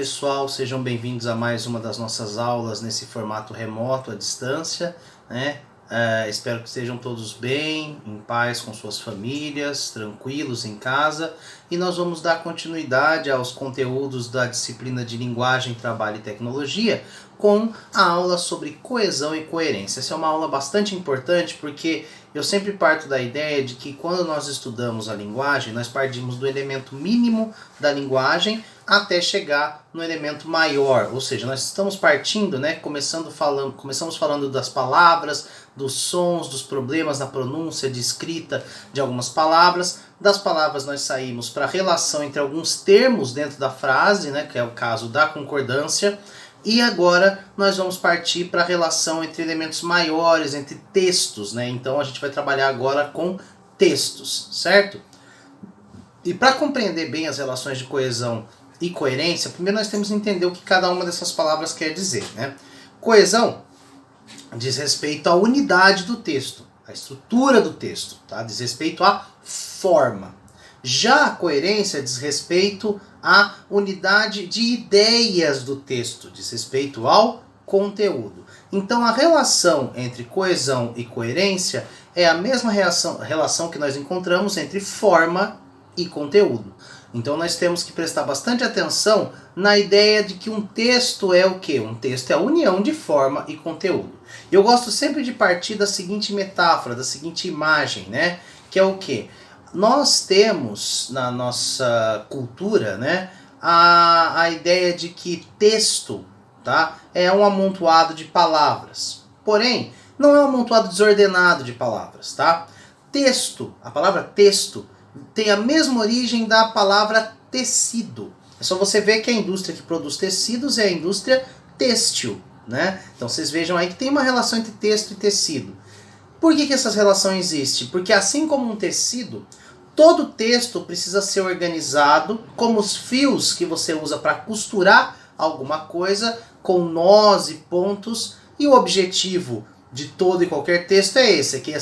pessoal, sejam bem-vindos a mais uma das nossas aulas nesse formato remoto, à distância, né? Espero que estejam todos bem, em paz com suas famílias, tranquilos em casa, e nós vamos dar continuidade aos conteúdos da disciplina de Linguagem, Trabalho e Tecnologia com a aula sobre coesão e coerência. Essa é uma aula bastante importante porque eu sempre parto da ideia de que quando nós estudamos a linguagem, nós partimos do elemento mínimo da linguagem até chegar no elemento maior, ou seja, nós estamos partindo, né, começamos falando das palavras, dos sons, dos problemas na pronúncia, de escrita de algumas palavras. Das palavras nós saímos para a relação entre alguns termos dentro da frase, né, que é o caso da concordância, e agora nós vamos partir para a relação entre elementos maiores, entre textos, né? Então a gente vai trabalhar agora com textos, certo? E para compreender bem as relações de coesão e coerência, primeiro nós temos que entender o que cada uma dessas palavras quer dizer, né? Coesão diz respeito à unidade do texto, à estrutura do texto, tá? Diz respeito à forma. Já a coerência diz respeito à unidade de ideias do texto, diz respeito ao conteúdo. Então a relação entre coesão e coerência é a mesma relação que nós encontramos entre forma e conteúdo. Então nós temos que prestar bastante atenção na ideia de que um texto é o quê? Um texto é a união de forma e conteúdo. Eu gosto sempre de partir da seguinte metáfora, da seguinte imagem, né? Que é o quê? Nós temos na nossa cultura, né, a ideia de que texto, tá, é um amontoado de palavras. Porém, não é um amontoado desordenado de palavras, tá? Texto, a palavra texto, tem a mesma origem da palavra tecido. É só você ver que a indústria que produz tecidos é a indústria têxtil, né? Então vocês vejam aí que tem uma relação entre texto e tecido. Por que essa relação existe? Porque assim como um tecido, todo texto precisa ser organizado como os fios que você usa para costurar alguma coisa com nós e pontos, e o objetivo de todo e qualquer texto é esse, é que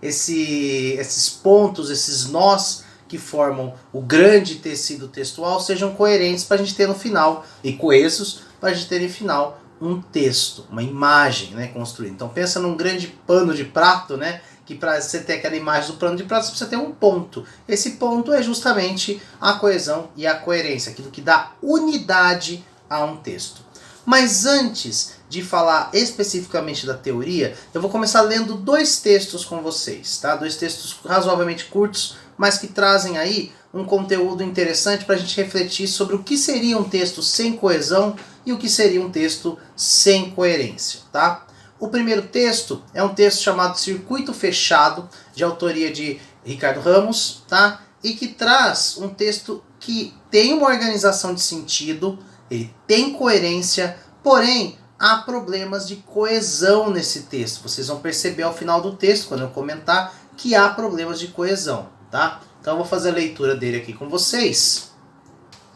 esses pontos, esses nós que formam o grande tecido textual sejam coerentes para a gente ter no final, e coesos para a gente ter no final um texto, uma imagem, né, construída. Então pensa num grande pano de prato, né, que para você ter aquela imagem do pano de prato você precisa ter um ponto. Esse ponto é justamente a coesão e a coerência, aquilo que dá unidade a um texto. Mas antes de falar especificamente da teoria, eu vou começar lendo dois textos com vocês, tá? Dois textos razoavelmente curtos, mas que trazem aí um conteúdo interessante para a gente refletir sobre o que seria um texto sem coesão e o que seria um texto sem coerência, tá? O primeiro texto é um texto chamado Circuito Fechado, de autoria de Ricardo Ramos, tá? E que traz um texto que tem uma organização de sentido, ele tem coerência, porém há problemas de coesão nesse texto. Vocês vão perceber ao final do texto, quando eu comentar, que há problemas de coesão, tá? Então eu vou fazer a leitura dele aqui com vocês.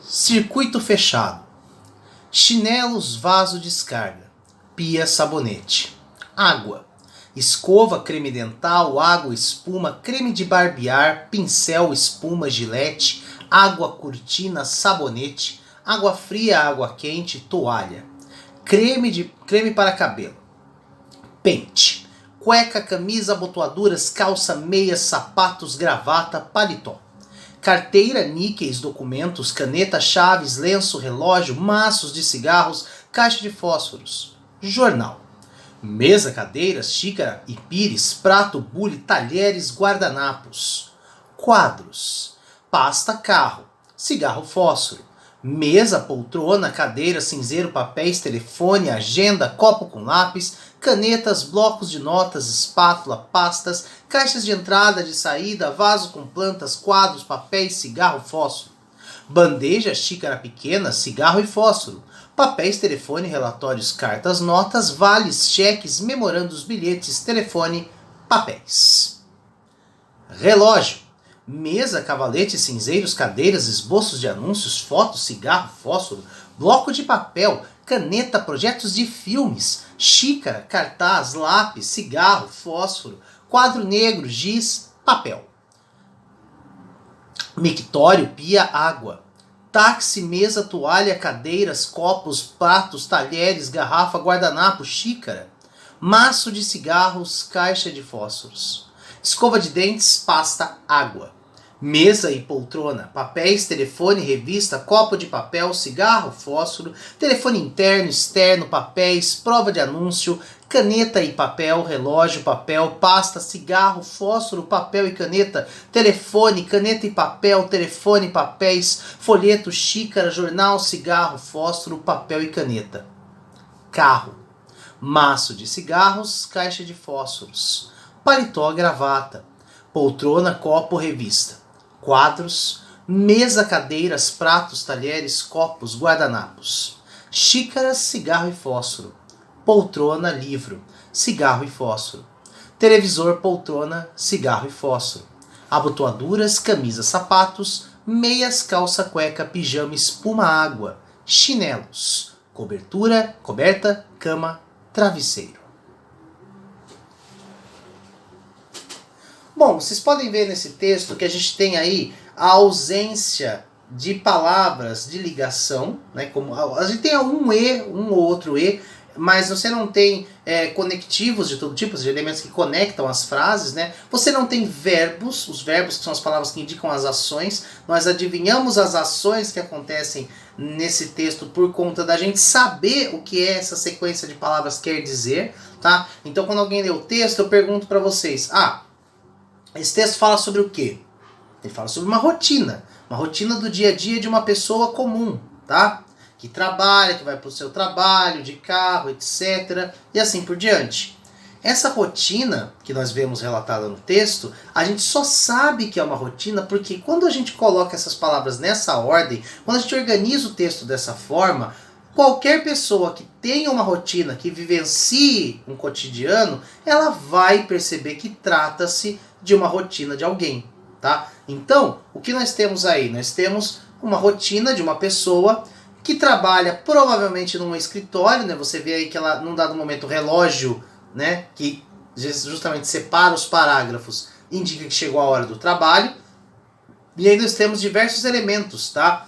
Circuito fechado. Chinelos, vaso, descarga. Pia, sabonete. Água. Escova, creme dental, água, espuma, creme de barbear, pincel, espuma, gilete, água, cortina, sabonete, água fria, água quente, toalha. Creme para cabelo. Pente. Cueca, camisa, abotoaduras, calça, meias, sapatos, gravata, paletó. Carteira, níqueis, documentos, caneta, chaves, lenço, relógio, maços de cigarros, caixa de fósforos. Jornal. Mesa, cadeiras, xícara e pires, prato, bule, talheres, guardanapos. Quadros. Pasta, carro. Cigarro, fósforo. Mesa, poltrona, cadeira, cinzeiro, papéis, telefone, agenda, copo com lápis, canetas, blocos de notas, espátula, pastas, caixas de entrada, de saída, vaso com plantas, quadros, papéis, cigarro, fósforo. Bandeja, xícara pequena, cigarro e fósforo. Papéis, telefone, relatórios, cartas, notas, vales, cheques, memorandos, bilhetes, telefone, papéis. Relógio. Mesa, cavalete, cinzeiros, cadeiras, esboços de anúncios, fotos, cigarro, fósforo, bloco de papel, caneta, projetos de filmes, xícara, cartaz, lápis, cigarro, fósforo, quadro negro, giz, papel. Mictório, pia, água. táxi, mesa, toalha, cadeiras, copos, pratos, talheres, garrafa, guardanapo, xícara, maço de cigarros, caixa de fósforos, escova de dentes, pasta, água, mesa e poltrona, papéis, telefone, revista, copo de papel, cigarro, fósforo, telefone interno, externo, papéis, prova de anúncio, caneta e papel, relógio, papel, pasta, cigarro, fósforo, papel e caneta, telefone, caneta e papel, telefone, papéis, folheto, xícara, jornal, cigarro, fósforo, papel e caneta. Carro, maço de cigarros, caixa de fósforos, paletó, gravata, poltrona, copo, revista, quadros, mesa, cadeiras, pratos, talheres, copos, guardanapos, xícaras, cigarro e fósforo, poltrona, livro, cigarro e fósforo, televisor, poltrona, cigarro e fósforo, abotoaduras, camisa, sapatos, meias, calça, cueca, pijama, espuma, água, chinelos, coberta, cama, travesseiro. Bom, vocês podem ver nesse texto que a gente tem aí a ausência de palavras de ligação, né? Como a gente tem um ou outro e, mas você não tem conectivos de todo tipo, de elementos que conectam as frases, né? Você não tem verbos, os verbos que são as palavras que indicam as ações. Nós adivinhamos as ações que acontecem nesse texto por conta da gente saber o que essa sequência de palavras quer dizer, tá? Então quando alguém lê o texto, eu pergunto para vocês, esse texto fala sobre o quê? Ele fala sobre uma rotina do dia a dia de uma pessoa comum, tá? Que trabalha, que vai para o seu trabalho, de carro, etc. E assim por diante. Essa rotina que nós vemos relatada no texto, a gente só sabe que é uma rotina porque quando a gente coloca essas palavras nessa ordem, quando a gente organiza o texto dessa forma, qualquer pessoa que tenha uma rotina, que vivencie um cotidiano, ela vai perceber que trata-se de uma rotina de alguém, tá? Então, o que nós temos aí? Nós temos uma rotina de uma pessoa que trabalha provavelmente num escritório, né? Você vê aí que ela, num dado momento, o relógio, né, que justamente separa os parágrafos, indica que chegou a hora do trabalho. E aí nós temos diversos elementos, tá?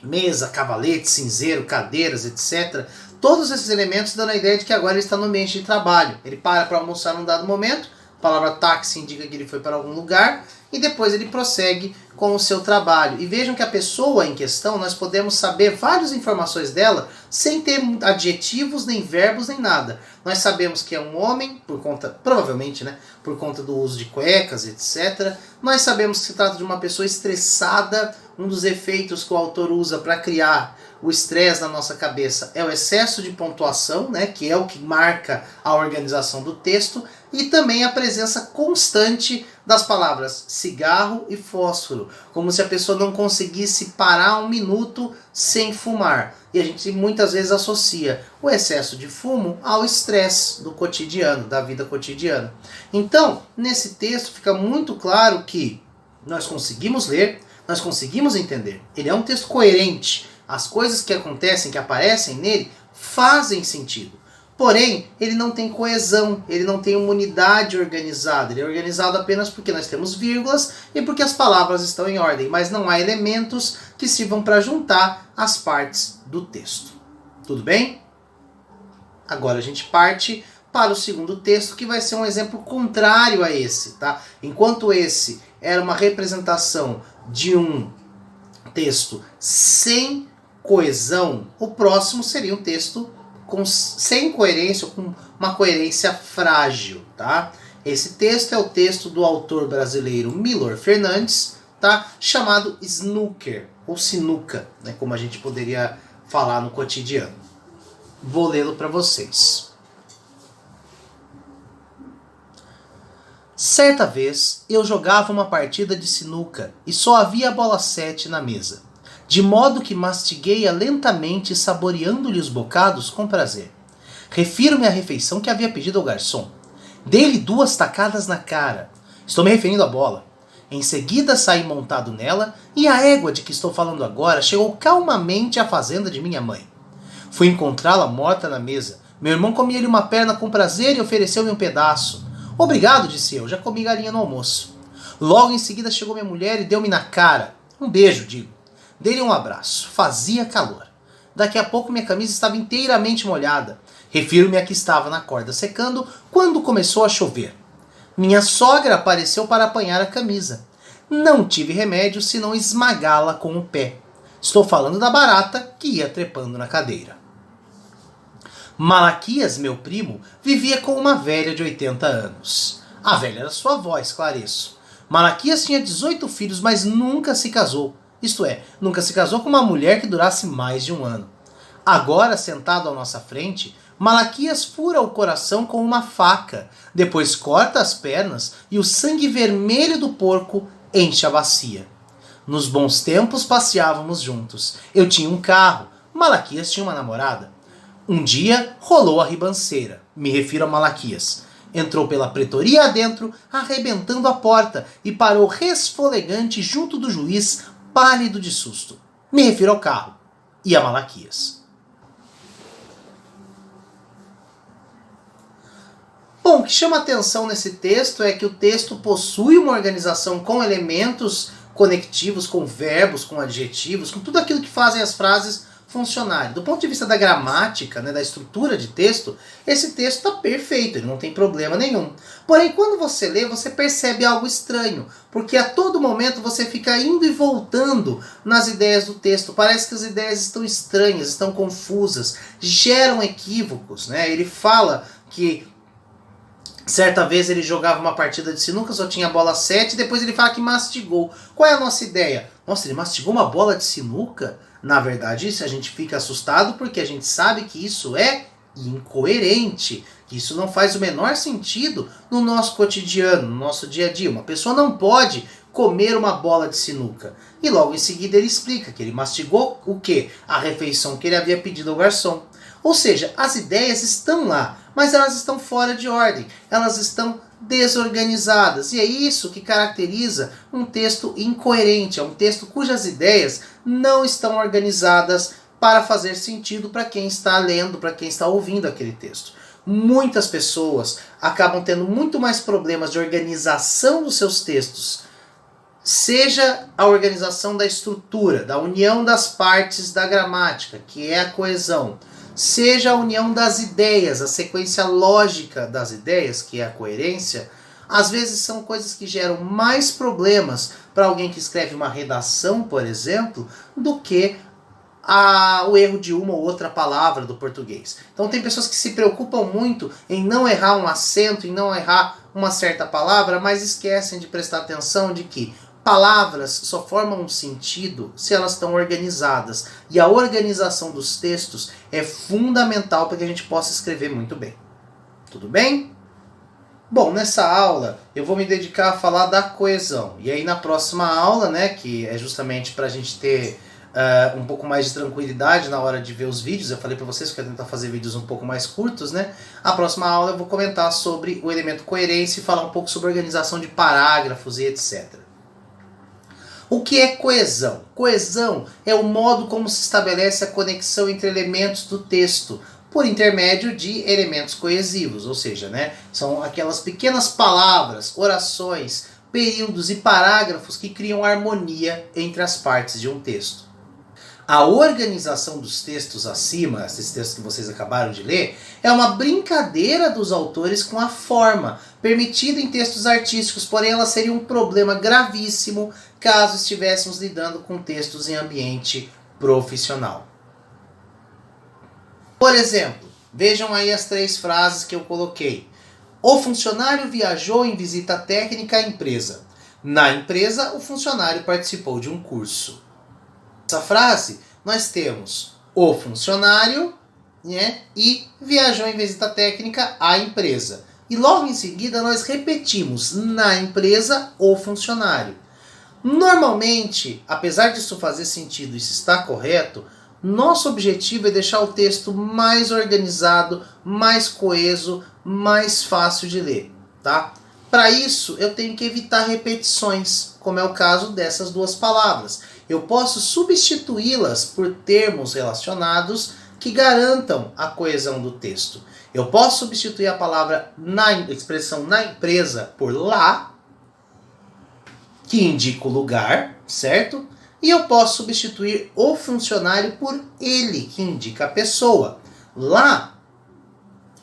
Mesa, cavalete, cinzeiro, cadeiras, etc. Todos esses elementos dando a ideia de que agora ele está no ambiente de trabalho. Ele para almoçar num dado momento, a palavra táxi indica que ele foi para algum lugar, e depois ele prossegue com o seu trabalho. E vejam que a pessoa em questão, nós podemos saber várias informações dela sem ter adjetivos, nem verbos, nem nada. Nós sabemos que é um homem, por conta, provavelmente, né, por conta do uso de cuecas, etc. Nós sabemos que se trata de uma pessoa estressada. Um dos efeitos que o autor usa para criar o estresse na nossa cabeça é o excesso de pontuação, né, que é o que marca a organização do texto, e também a presença constante das palavras cigarro e fósforo, como se a pessoa não conseguisse parar um minuto sem fumar. E a gente muitas vezes associa o excesso de fumo ao estresse do cotidiano, da vida cotidiana. Então, nesse texto fica muito claro que nós conseguimos ler, nós conseguimos entender. Ele é um texto coerente. As coisas que acontecem, que aparecem nele, fazem sentido. Porém, ele não tem coesão, ele não tem uma unidade organizada. Ele é organizado apenas porque nós temos vírgulas e porque as palavras estão em ordem, mas não há elementos que sirvam para juntar as partes do texto. Tudo bem? Agora a gente parte para o segundo texto, que vai ser um exemplo contrário a esse, tá? Enquanto esse era uma representação de um texto sem coesão, o próximo seria um texto sem coerência, ou com uma coerência frágil, tá? Esse texto é o texto do autor brasileiro Milor Fernandes, tá? Chamado Snooker, ou sinuca, né? Como a gente poderia falar no cotidiano. Vou lê-lo para vocês. Certa vez, eu jogava uma partida de sinuca e só havia a bola 7 na mesa, de modo que mastiguei-a lentamente, saboreando-lhe os bocados com prazer. Refiro-me à refeição que havia pedido ao garçom. Dei-lhe 2 tacadas na cara. Estou me referindo à bola. Em seguida saí montado nela, e a égua de que estou falando agora chegou calmamente à fazenda de minha mãe. Fui encontrá-la morta na mesa. Meu irmão comia-lhe uma perna com prazer e ofereceu-me um pedaço. Obrigado, disse eu, já comi galinha no almoço. Logo em seguida chegou minha mulher e deu-me na cara. Um beijo, digo. Dei-lhe um abraço. Fazia calor. Daqui a pouco minha camisa estava inteiramente molhada. Refiro-me a que estava na corda secando quando começou a chover. Minha sogra apareceu para apanhar a camisa. Não tive remédio senão esmagá-la com o pé. Estou falando da barata que ia trepando na cadeira. Malaquias, meu primo, vivia com uma velha de 80 anos. A velha era sua avó, esclareço. Malaquias tinha 18 filhos, mas nunca se casou. Isto é, nunca se casou com uma mulher que durasse mais de um ano. Agora, sentado à nossa frente, Malaquias fura o coração com uma faca, depois corta as pernas e o sangue vermelho do porco enche a bacia. Nos bons tempos passeávamos juntos. Eu tinha um carro, Malaquias tinha uma namorada. Um dia rolou a ribanceira, me refiro a Malaquias. Entrou pela pretoria adentro, arrebentando a porta e parou resfolegante junto do juiz, pálido de susto. Me refiro ao carro e a Malaquias. Bom, o que chama atenção nesse texto é que o texto possui uma organização com elementos conectivos, com verbos, com adjetivos, com tudo aquilo que fazem as frases funcionarem. Do ponto de vista da gramática, né, da estrutura de texto, esse texto está perfeito, ele não tem problema nenhum. Porém, quando você lê, você percebe algo estranho, porque a todo momento você fica indo e voltando nas ideias do texto. Parece que as ideias estão estranhas, estão confusas, geram equívocos, né? Ele fala que certa vez ele jogava uma partida de sinuca, só tinha bola 7, e depois ele fala que mastigou. Qual é a nossa ideia? Nossa, ele mastigou uma bola de sinuca? Na verdade, isso a gente fica assustado porque a gente sabe que isso é incoerente, que isso não faz o menor sentido no nosso cotidiano, no nosso dia a dia. Uma pessoa não pode comer uma bola de sinuca. E logo em seguida ele explica que ele mastigou o quê? A refeição que ele havia pedido ao garçom. Ou seja, as ideias estão lá, mas elas estão fora de ordem, elas estão desorganizadas. E é isso que caracteriza um texto incoerente, é um texto cujas ideias não estão organizadas para fazer sentido para quem está lendo, para quem está ouvindo aquele texto. Muitas pessoas acabam tendo muito mais problemas de organização dos seus textos, seja a organização da estrutura, da união das partes da gramática, que é a coesão, seja a união das ideias, a sequência lógica das ideias, que é a coerência. Às vezes são coisas que geram mais problemas para alguém que escreve uma redação, por exemplo, do que o erro de uma ou outra palavra do português. Então tem pessoas que se preocupam muito em não errar um acento, em não errar uma certa palavra, mas esquecem de prestar atenção de que palavras só formam um sentido se elas estão organizadas. E a organização dos textos é fundamental para que a gente possa escrever muito bem. Tudo bem? Bom, nessa aula eu vou me dedicar a falar da coesão. E aí na próxima aula, né, que é justamente para a gente ter um pouco mais de tranquilidade na hora de ver os vídeos, eu falei para vocês que eu ia tentar fazer vídeos um pouco mais curtos, né? A próxima aula eu vou comentar sobre o elemento coerência e falar um pouco sobre organização de parágrafos e etc. O que é coesão? Coesão é o modo como se estabelece a conexão entre elementos do texto, por intermédio de elementos coesivos, ou seja, né, são aquelas pequenas palavras, orações, períodos e parágrafos que criam harmonia entre as partes de um texto. A organização dos textos acima, esses textos que vocês acabaram de ler, é uma brincadeira dos autores com a forma, permitida em textos artísticos, porém ela seria um problema gravíssimo caso estivéssemos lidando com textos em ambiente profissional. Por exemplo, vejam aí as 3 frases que eu coloquei. O funcionário viajou em visita técnica à empresa. Na empresa, o funcionário participou de um curso. Nessa frase, nós temos o funcionário, né, e viajou em visita técnica à empresa. E logo em seguida nós repetimos na empresa o funcionário. Normalmente, apesar disso fazer sentido e isso está correto, nosso objetivo é deixar o texto mais organizado, mais coeso, mais fácil de ler, tá? Para isso, eu tenho que evitar repetições, como é o caso dessas 2 palavras. Eu posso substituí-las por termos relacionados que garantam a coesão do texto. Eu posso substituir a palavra expressão na empresa por lá, que indica o lugar, certo? E eu posso substituir o funcionário por ele, que indica a pessoa. Lá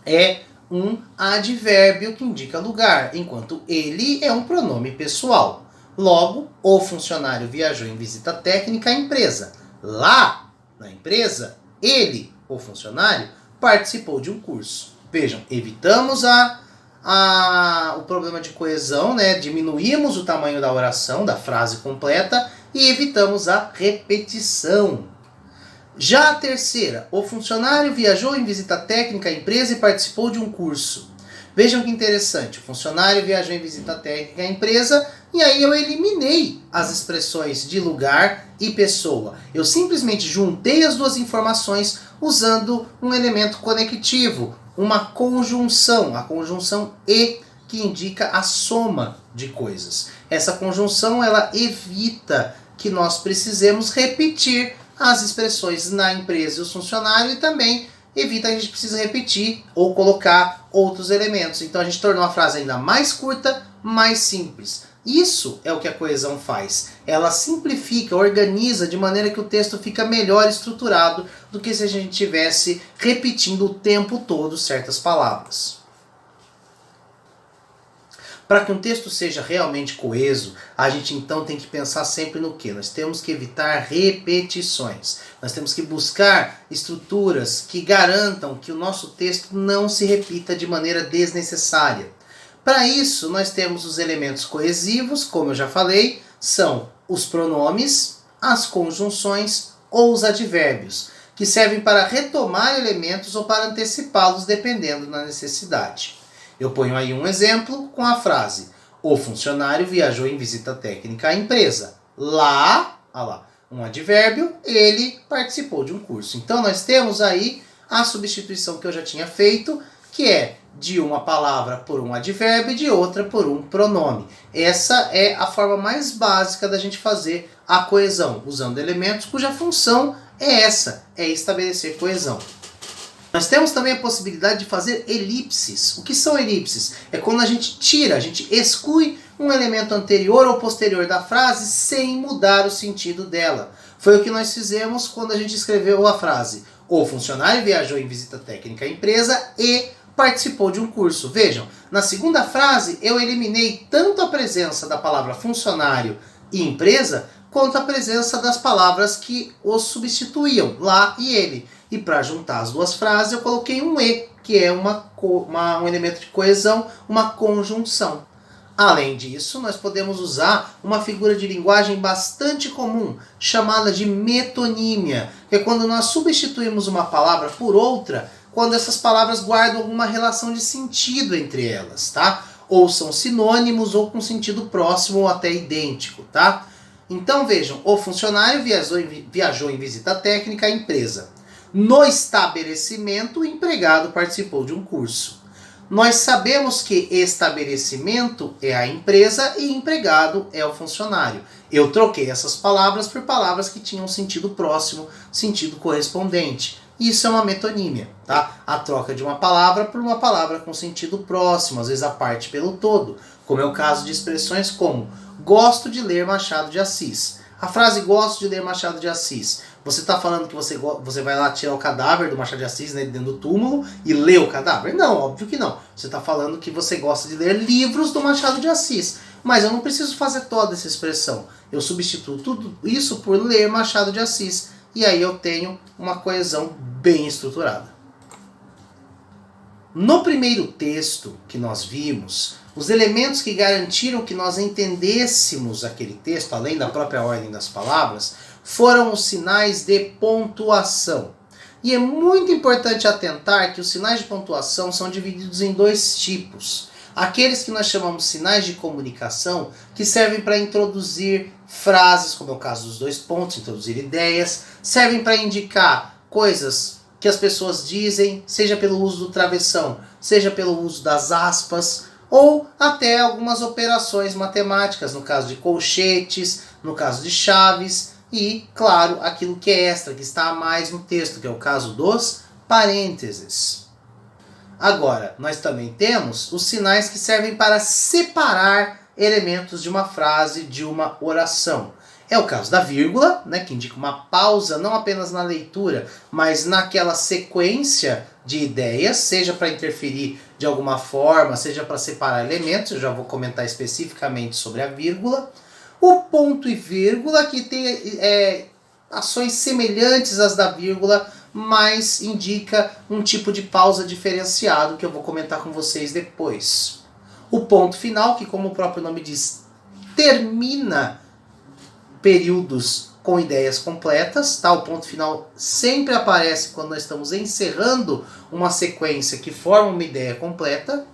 é um advérbio que indica lugar, enquanto ele é um pronome pessoal. Logo, o funcionário viajou em visita técnica à empresa. Lá, na empresa, ele, o funcionário, participou de um curso. Vejam, evitamos o problema de coesão, né? Diminuímos o tamanho da oração, da frase completa, e evitamos a repetição. Já a terceira, o funcionário viajou em visita técnica à empresa e participou de um curso. Vejam que interessante, o funcionário viajou em visita técnica à empresa e aí eu eliminei as expressões de lugar e pessoa. Eu simplesmente juntei as duas informações usando um elemento conectivo, uma conjunção, a conjunção e, que indica a soma de coisas. Essa conjunção ela evita que nós precisemos repetir as expressões na empresa e o funcionário e também evita que a gente precise repetir ou colocar outros elementos. Então a gente tornou a frase ainda mais curta, mais simples. Isso é o que a coesão faz. Ela simplifica, organiza de maneira que o texto fica melhor estruturado do que se a gente estivesse repetindo o tempo todo certas palavras. Para que um texto seja realmente coeso, a gente então tem que pensar sempre no quê? Nós temos que evitar repetições. Nós temos que buscar estruturas que garantam que o nosso texto não se repita de maneira desnecessária. Para isso, nós temos os elementos coesivos, como eu já falei, são os pronomes, as conjunções ou os advérbios, que servem para retomar elementos ou para antecipá-los dependendo da necessidade. Eu ponho aí um exemplo com a frase: o funcionário viajou em visita técnica à empresa. Lá, um advérbio, ele participou de um curso. Então nós temos aí a substituição que eu já tinha feito, que é de uma palavra por um advérbio e de outra por um pronome. Essa é a forma mais básica da gente fazer a coesão, usando elementos cuja função é essa, é estabelecer coesão. Nós temos também a possibilidade de fazer elipses. O que são elipses? É quando a gente tira, a gente exclui um elemento anterior ou posterior da frase sem mudar o sentido dela. Foi o que nós fizemos quando a gente escreveu a frase: o funcionário viajou em visita técnica à empresa e participou de um curso. Vejam, na segunda frase eu eliminei tanto a presença da palavra funcionário e empresa, quanto a presença das palavras que os substituíam, lá e ele. E para juntar as duas frases eu coloquei um e, que é um elemento de coesão, uma conjunção. Além disso, nós podemos usar uma figura de linguagem bastante comum, chamada de metonímia, que é quando nós substituímos uma palavra por outra, quando essas palavras guardam alguma relação de sentido entre elas, tá? Ou são sinônimos ou com sentido próximo ou até idêntico, tá? Então vejam, o funcionário viajou em visita técnica à empresa. No estabelecimento, o empregado participou de um curso. Nós sabemos que estabelecimento é a empresa e empregado é o funcionário. Eu troquei essas palavras por palavras que tinham sentido próximo, sentido correspondente. Isso é uma metonímia, tá? A troca de uma palavra por uma palavra com sentido próximo, às vezes a parte pelo todo, como é o caso de expressões como gosto de ler Machado de Assis. A frase gosto de ler Machado de Assis. Você está falando que você vai lá tirar o cadáver do Machado de Assis, né, dentro do túmulo e ler o cadáver? Não, óbvio que não. Você está falando que você gosta de ler livros do Machado de Assis. Mas eu não preciso fazer toda essa expressão. Eu substituo tudo isso por ler Machado de Assis. E aí eu tenho uma coesão bem estruturada. No primeiro texto que nós vimos, os elementos que garantiram que nós entendêssemos aquele texto, além da própria ordem das palavras, foram os sinais de pontuação. E é muito importante atentar que os sinais de pontuação são divididos em dois tipos. Aqueles que nós chamamos sinais de comunicação, que servem para introduzir frases, como é o caso dos dois pontos, introduzir ideias, servem para indicar coisas que as pessoas dizem, seja pelo uso do travessão, seja pelo uso das aspas, ou até algumas operações matemáticas, no caso de colchetes, no caso de chaves, e, claro, aquilo que é extra, que está a mais no texto, que é o caso dos parênteses. Agora, nós também temos os sinais que servem para separar elementos de uma frase, de uma oração. É o caso da vírgula, né, que indica uma pausa não apenas na leitura, mas naquela sequência de ideias, seja para interferir de alguma forma, seja para separar elementos, eu já vou comentar especificamente sobre a vírgula. O ponto e vírgula, que tem ações semelhantes às da vírgula, mas indica um tipo de pausa diferenciado que eu vou comentar com vocês depois. O ponto final, que como o próprio nome diz, termina períodos com ideias completas, tá? O ponto final sempre aparece quando nós estamos encerrando uma sequência que forma uma ideia completa.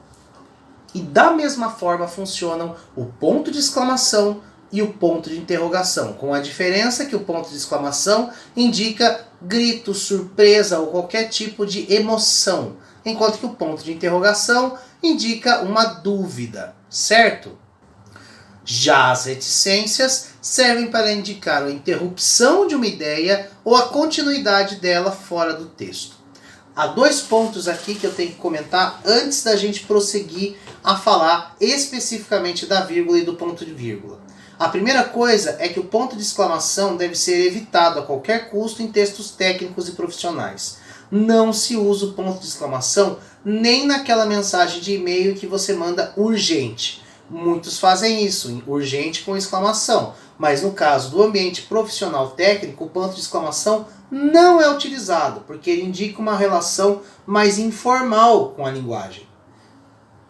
E da mesma forma funcionam o ponto de exclamação e o ponto de interrogação, com a diferença que o ponto de exclamação indica grito, surpresa ou qualquer tipo de emoção, enquanto que o ponto de interrogação indica uma dúvida, certo? Já as reticências servem para indicar a interrupção de uma ideia ou a continuidade dela fora do texto. Há 2 pontos aqui que eu tenho que comentar antes da gente prosseguir a falar especificamente da vírgula e do ponto de vírgula. A primeira coisa é que o ponto de exclamação deve ser evitado a qualquer custo em textos técnicos e profissionais. Não se usa o ponto de exclamação nem naquela mensagem de e-mail que você manda urgente. Muitos fazem isso, urgente com exclamação, mas no caso do ambiente profissional técnico, o ponto de exclamação não é utilizado, porque ele indica uma relação mais informal com a linguagem.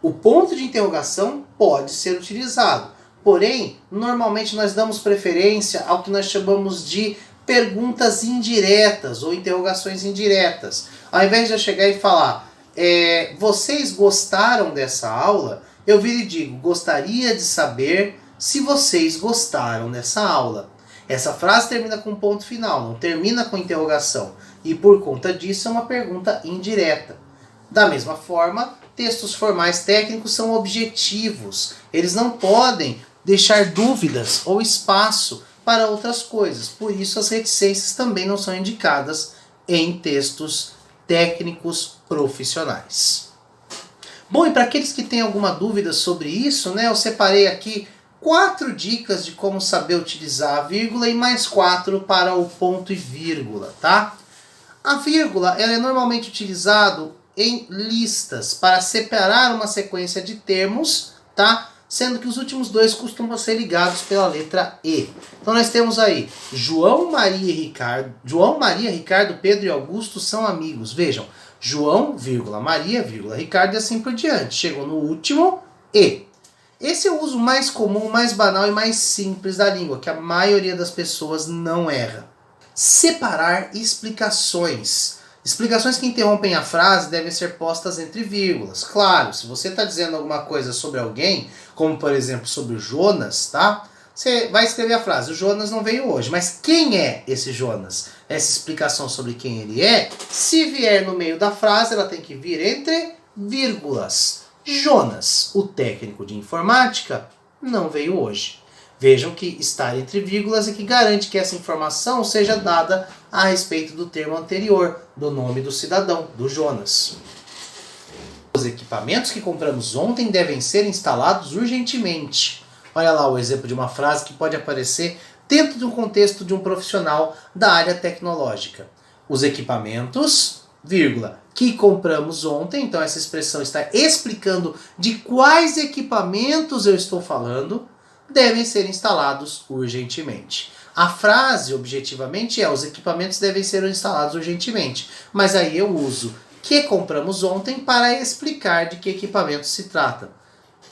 O ponto de interrogação pode ser utilizado, porém, normalmente nós damos preferência ao que nós chamamos de perguntas indiretas ou interrogações indiretas. Ao invés de eu chegar e falar, vocês gostaram dessa aula? Eu viro e digo, gostaria de saber se vocês gostaram dessa aula. Essa frase termina com um ponto final, não termina com interrogação. E por conta disso é uma pergunta indireta. Da mesma forma, textos formais técnicos são objetivos. Eles não podem deixar dúvidas ou espaço para outras coisas. Por isso as reticências também não são indicadas em textos técnicos profissionais. Bom, e para aqueles que têm alguma dúvida sobre isso, né, eu separei aqui 4 dicas de como saber utilizar a vírgula e mais 4 para o ponto e vírgula, tá? A vírgula ela é normalmente utilizada em listas para separar uma sequência de termos, tá? Sendo que os últimos 2 costumam ser ligados pela letra E. Então nós temos aí João, Maria, Ricardo, Pedro e Augusto são amigos. Vejam, João, Maria, Ricardo e assim por diante. Chegou no último E. Esse é o uso mais comum, mais banal e mais simples da língua, que a maioria das pessoas não erra. Separar explicações. Explicações que interrompem a frase devem ser postas entre vírgulas. Claro, se você está dizendo alguma coisa sobre alguém, como por exemplo sobre o Jonas, tá? Você vai escrever a frase, o Jonas não veio hoje, mas quem é esse Jonas? Essa explicação sobre quem ele é, se vier no meio da frase, ela tem que vir entre vírgulas. Jonas, o técnico de informática, não veio hoje. Vejam que estar entre vírgulas é que garante que essa informação seja dada a respeito do termo anterior, do nome do cidadão, do Jonas. Os equipamentos que compramos ontem devem ser instalados urgentemente. Olha lá o exemplo de uma frase que pode aparecer dentro do contexto de um profissional da área tecnológica. Os equipamentos, vírgula, que compramos ontem, então essa expressão está explicando de quais equipamentos eu estou falando, devem ser instalados urgentemente. A frase, objetivamente, os equipamentos devem ser instalados urgentemente. Mas aí eu uso que compramos ontem para explicar de que equipamento se trata.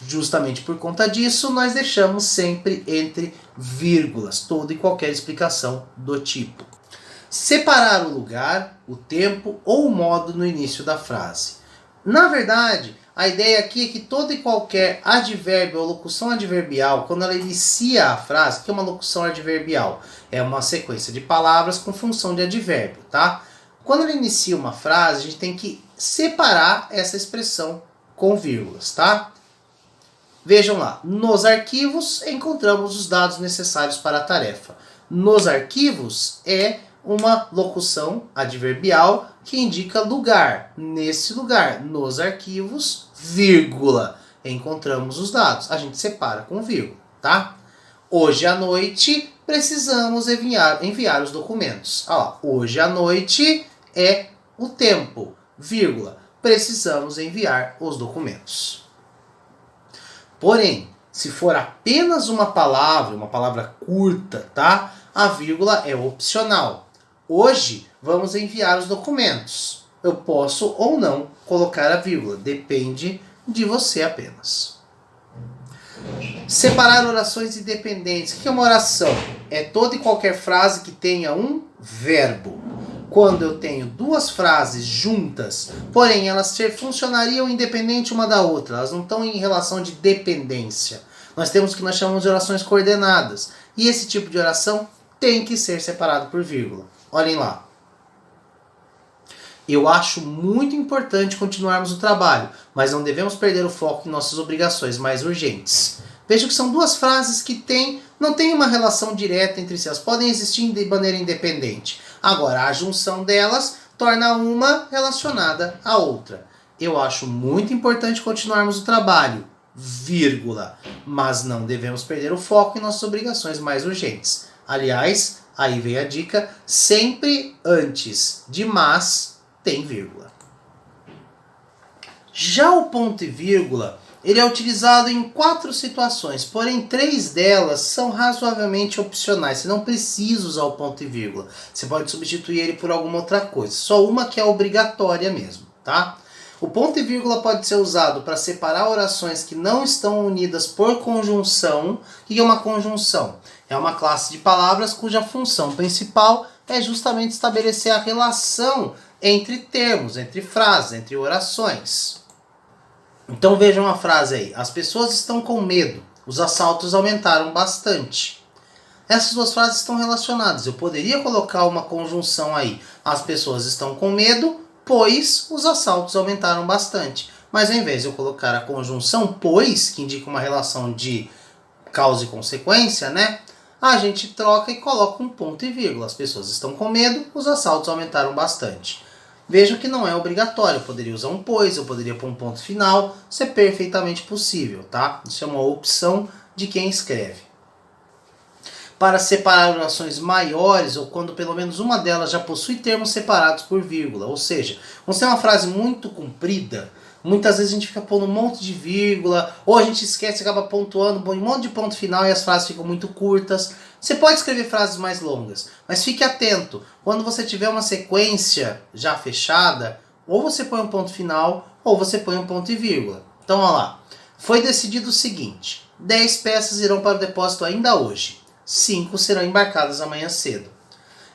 Justamente por conta disso, nós deixamos sempre entre vírgulas toda e qualquer explicação do tipo. Separar o lugar, o tempo ou o modo no início da frase. Na verdade, a ideia aqui é que todo e qualquer advérbio ou locução adverbial, quando ela inicia a frase, que é uma locução adverbial, é uma sequência de palavras com função de advérbio, tá? Quando ela inicia uma frase, a gente tem que separar essa expressão com vírgulas, tá? Vejam lá, nos arquivos encontramos os dados necessários para a tarefa. Nos arquivos é uma locução adverbial que indica lugar. Nesse lugar, nos arquivos, vírgula, encontramos os dados. A gente separa com vírgula, tá? Hoje à noite precisamos enviar os documentos. Hoje à noite é o tempo, vírgula, precisamos enviar os documentos. Porém, se for apenas uma palavra curta, tá? A vírgula é opcional. Hoje vamos enviar os documentos. Eu posso ou não colocar a vírgula, depende de você apenas. Separar orações independentes. O que é uma oração? É toda e qualquer frase que tenha um verbo. Quando eu tenho duas frases juntas, porém elas funcionariam independente uma da outra, elas não estão em relação de dependência. Nós temos o que nós chamamos de orações coordenadas. E esse tipo de oração tem que ser separado por vírgula. Olhem lá. Eu acho muito importante continuarmos o trabalho, mas não devemos perder o foco em nossas obrigações mais urgentes. Veja que são duas frases que não têm uma relação direta entre si, elas podem existir de maneira independente. Agora, a junção delas torna uma relacionada à outra. Eu acho muito importante continuarmos o trabalho, vírgula, mas não devemos perder o foco em nossas obrigações mais urgentes. Aliás, aí vem a dica, sempre antes de mas tem vírgula. Já o ponto e vírgula, ele é utilizado em 4 situações, porém 3 delas são razoavelmente opcionais. Você não precisa usar o ponto e vírgula. Você pode substituir ele por alguma outra coisa. Só uma que é obrigatória mesmo, tá? O ponto e vírgula pode ser usado para separar orações que não estão unidas por conjunção. O que é uma conjunção? É uma classe de palavras cuja função principal é justamente estabelecer a relação entre termos, entre frases, entre orações. Então vejam a frase aí. As pessoas estão com medo. Os assaltos aumentaram bastante. Essas duas frases estão relacionadas. Eu poderia colocar uma conjunção aí. As pessoas estão com medo, pois os assaltos aumentaram bastante. Mas ao invés de eu colocar a conjunção pois, que indica uma relação de causa e consequência, né? A gente troca e coloca um ponto e vírgula. As pessoas estão com medo, os assaltos aumentaram bastante. Vejam que não é obrigatório, eu poderia usar um pois, eu poderia pôr um ponto final, isso é perfeitamente possível, tá? Isso é uma opção de quem escreve. Para separar orações maiores, ou quando pelo menos uma delas já possui termos separados por vírgula, ou seja, quando você tem uma frase muito comprida, muitas vezes a gente fica pondo um monte de vírgula, ou a gente esquece e acaba pontuando, põe um monte de ponto final e as frases ficam muito curtas. Você pode escrever frases mais longas, mas fique atento. Quando você tiver uma sequência já fechada, ou você põe um ponto final, ou você põe um ponto e vírgula. Então, olha lá. Foi decidido o seguinte. 10 peças irão para o depósito ainda hoje. 5 serão embarcadas amanhã cedo.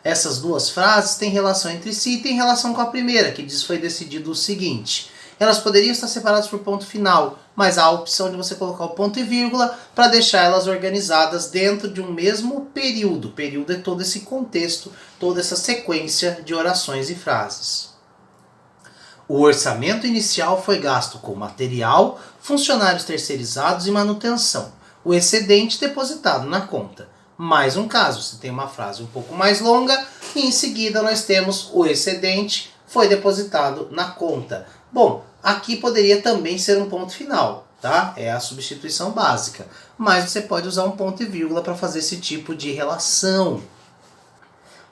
Essas duas frases têm relação entre si e têm relação com a primeira, que diz foi decidido o seguinte. Elas poderiam estar separadas por ponto final, mas há a opção de você colocar o ponto e vírgula para deixar elas organizadas dentro de um mesmo período. Período é todo esse contexto, toda essa sequência de orações e frases. O orçamento inicial foi gasto com material, funcionários terceirizados e manutenção. O excedente depositado na conta. Mais um caso, se tem uma frase um pouco mais longa, e em seguida nós temos o excedente foi depositado na conta. Bom, aqui poderia também ser um ponto final, tá? É a substituição básica. Mas você pode usar um ponto e vírgula para fazer esse tipo de relação.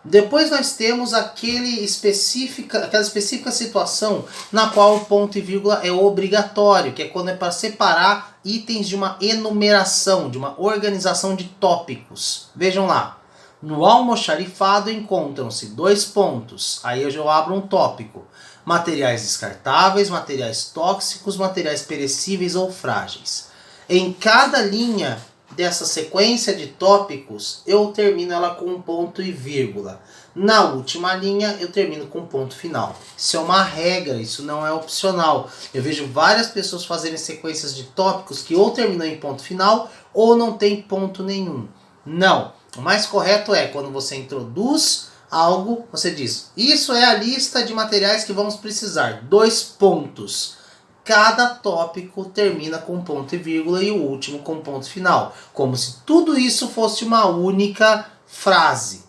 Depois nós temos aquela específica situação na qual o ponto e vírgula é obrigatório, que é quando é para separar itens de uma enumeração, de uma organização de tópicos. Vejam lá. No almoxarifado encontram-se 2 pontos. Aí eu já abro um tópico. Materiais descartáveis, materiais tóxicos, materiais perecíveis ou frágeis. Em cada linha dessa sequência de tópicos, eu termino ela com um ponto e vírgula. Na última linha, eu termino com um ponto final. Isso é uma regra, isso não é opcional. Eu vejo várias pessoas fazerem sequências de tópicos que ou terminam em ponto final ou não tem ponto nenhum. Não. O mais correto é quando você introduz algo, você diz, isso é a lista de materiais que vamos precisar. 2 pontos. Cada tópico termina com ponto e vírgula e o último com ponto final. Como se tudo isso fosse uma única frase.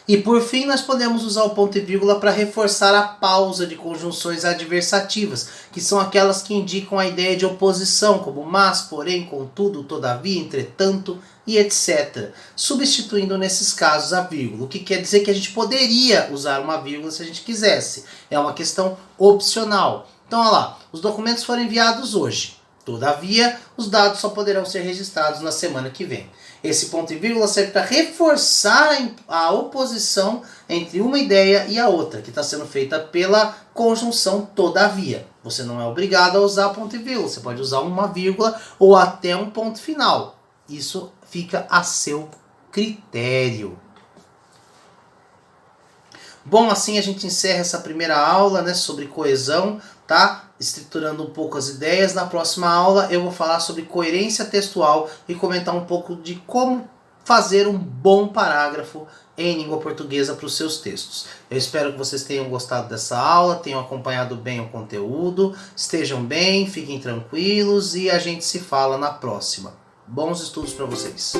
E por fim nós podemos usar o ponto e vírgula para reforçar a pausa de conjunções adversativas, que são aquelas que indicam a ideia de oposição, como mas, porém, contudo, todavia, entretanto, e etc. Substituindo nesses casos a vírgula, o que quer dizer que a gente poderia usar uma vírgula se a gente quisesse. É uma questão opcional. Então, olha lá, os documentos foram enviados hoje. Todavia, os dados só poderão ser registrados na semana que vem. Esse ponto e vírgula serve para reforçar a oposição entre uma ideia e a outra, que está sendo feita pela conjunção todavia. Você não é obrigado a usar ponto e vírgula, você pode usar uma vírgula ou até um ponto final. Isso fica a seu critério. Bom, assim a gente encerra essa primeira aula, né, sobre coesão, tá? Estruturando um pouco as ideias. Na próxima aula eu vou falar sobre coerência textual e comentar um pouco de como fazer um bom parágrafo em língua portuguesa para os seus textos. Eu espero que vocês tenham gostado dessa aula, tenham acompanhado bem o conteúdo, estejam bem, fiquem tranquilos e a gente se fala na próxima. Bons estudos para vocês!